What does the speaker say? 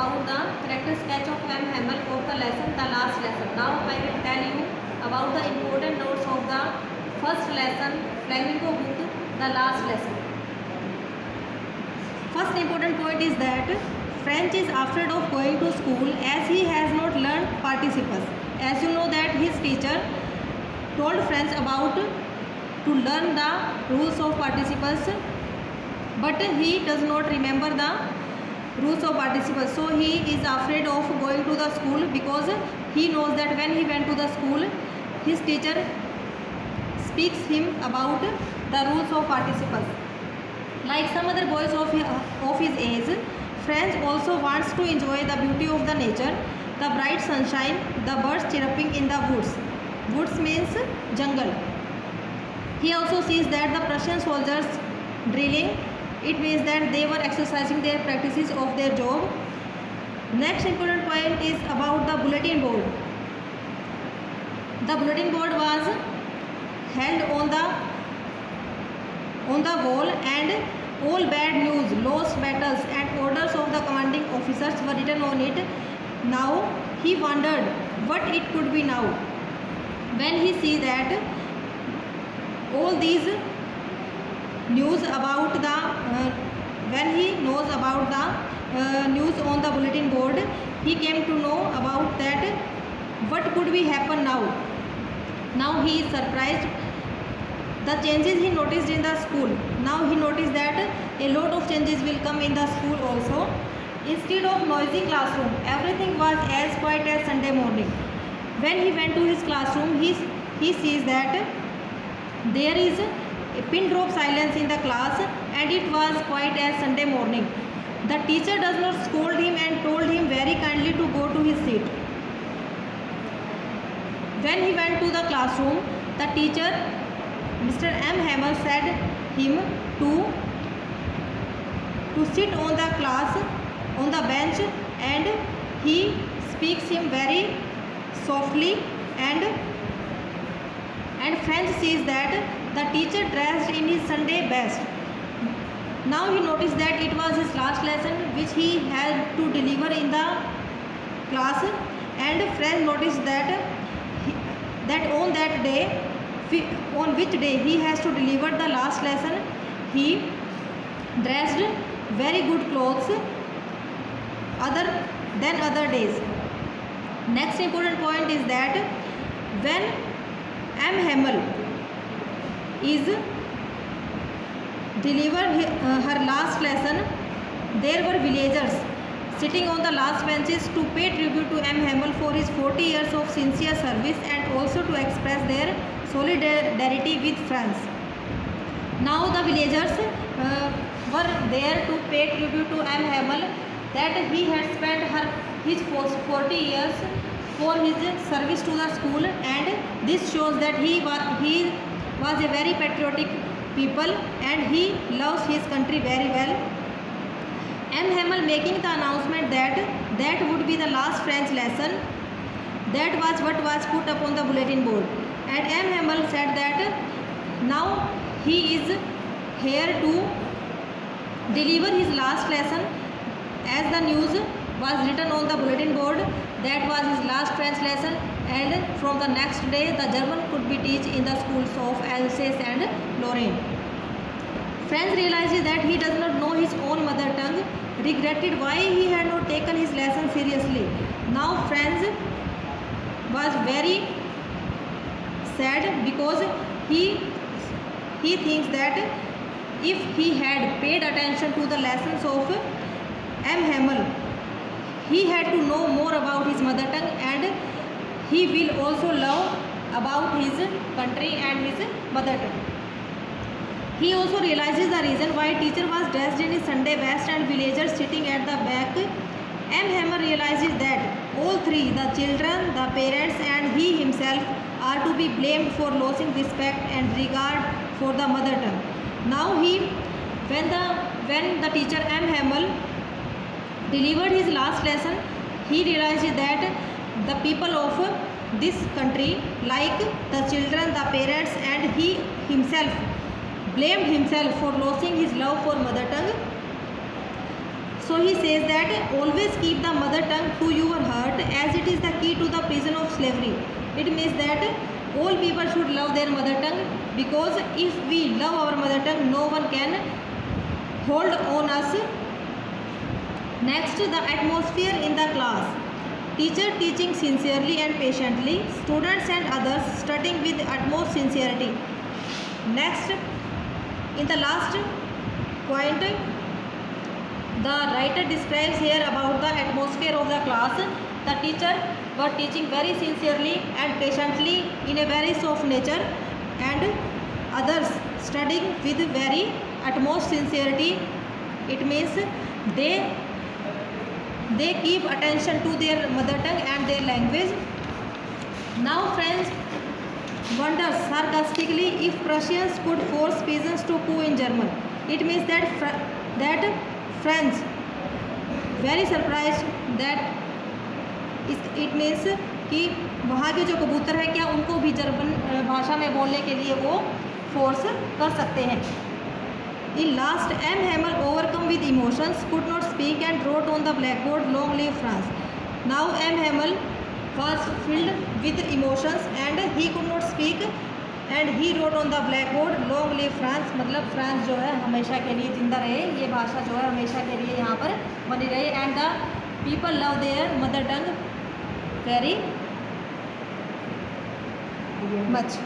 about the character sketch of M. Hamel of the lesson, the last lesson. Now I will tell you about the important notes of the first lesson, Flamingo book, the last lesson. First important point is that French is afraid of going to school as he has not learned participles. As you know that his teacher told French about to learn the rules of participles, but he does not remember the rules of participles. So he is afraid of going to the school because he knows that when he went to the school, his teacher speaks him about the rules of participles. Like some other boys of his age, French also wants to enjoy the beauty of the nature, the bright sunshine, the birds chirping in the woods. Woods means jungle. He also sees that the Prussian soldiers drilling. It means that they were exercising their practices of their job. Next important point is about the bulletin board. The bulletin board was held on the wall, and all bad news, lost battles and orders of the commanding officers were written on it. Now he wondered what it could be now. When he see that all these news about the when he knows about the news on the bulletin board, he came to know about that what could be happen now. Now he is surprised the changes he noticed in the school. Now he noticed that a lot of changes will come in the school also. Instead of noisy classroom, everything was as quiet as Sunday morning. When he went to his classroom, he sees that there is a pin drop silence in the class, and it was quiet as Sunday morning. The teacher does not scold him and told him very kindly to go to his seat. When he went to the classroom, the teacher, Mr. M. Hamel, said him to sit on the class on the bench, and he speaks him very softly, and French sees that the teacher dressed in his Sunday best. Now he noticed that it was his last lesson which he had to deliver in the class, and French noticed that on that day, on which day he has to deliver the last lesson, he dressed very good clothes than other days. Next important point is that when M. Hamel is delivered her last lesson, there were villagers sitting on the last benches to pay tribute to M. Hamel for his 40 years of sincere service and also to express their solidarity with France. Now the villagers were there to pay tribute to M. Hamel, that he had spent his 40 years for his service to the school, and this shows that he was a very patriotic people and he loves his country very well. M. Hamel making the announcement that would be the last French lesson, that was what was put up on the bulletin board, and M. Hamel said that now he is here to deliver his last lesson, as the news was written on the bulletin board that was his last French lesson, and from the next day the German could be taught in the schools of Alsace and Lorraine. French realizes that he does not know his own mother tongue, regretted why he had not taken his lesson seriously. Now French was very sad because he thinks that if he had paid attention to the lessons of M. Hamel, he had to know more about his mother tongue, and he will also love about his country and his mother tongue. He also realizes the reason why teacher was dressed in his Sunday best and villagers sitting at the back. M. Hamel realizes that all three, the children, the parents and he himself, are to be blamed for losing respect and regard for the mother tongue. Now when the teacher M. Hamel delivered his last lesson, he realized that the people of this country, like the children, the parents and he himself, blamed himself for losing his love for mother tongue. So he says that always keep the mother tongue to your heart, as it is the key to the prison of slavery. It means that all people should love their mother tongue, because if we love our mother tongue, no one can hold on us. Next, the atmosphere in the class. Teacher teaching sincerely and patiently, students and others studying with utmost sincerity. Next, in the last point, the writer describes here about the atmosphere of the class. The teacher was teaching very sincerely and patiently in a very soft nature, and others studying with very utmost sincerity. It means they keep attention to their mother tongue and their language. Now friends wonders sarcastically if Prussians could force peasants to poo in German. It means that French very surprised that it means कि वहाँ के जो कबूतर हैं क्या उनको भी German भाषा में बोलने के लिए वो फोर्स कर सकते हैं. In last, M. Hamel, overcome with emotions, could not speak and wrote on the blackboard, "Long live France." Now M. Hamel was filled with emotions and he could not speak, and he wrote on the blackboard, "Long live France." मतलब France जो है हमेशा के लिए जिंदा रहे, ये भाषा जो है हमेशा के लिए यहाँ पर बनी रहे. And the people love their mother tongue very much.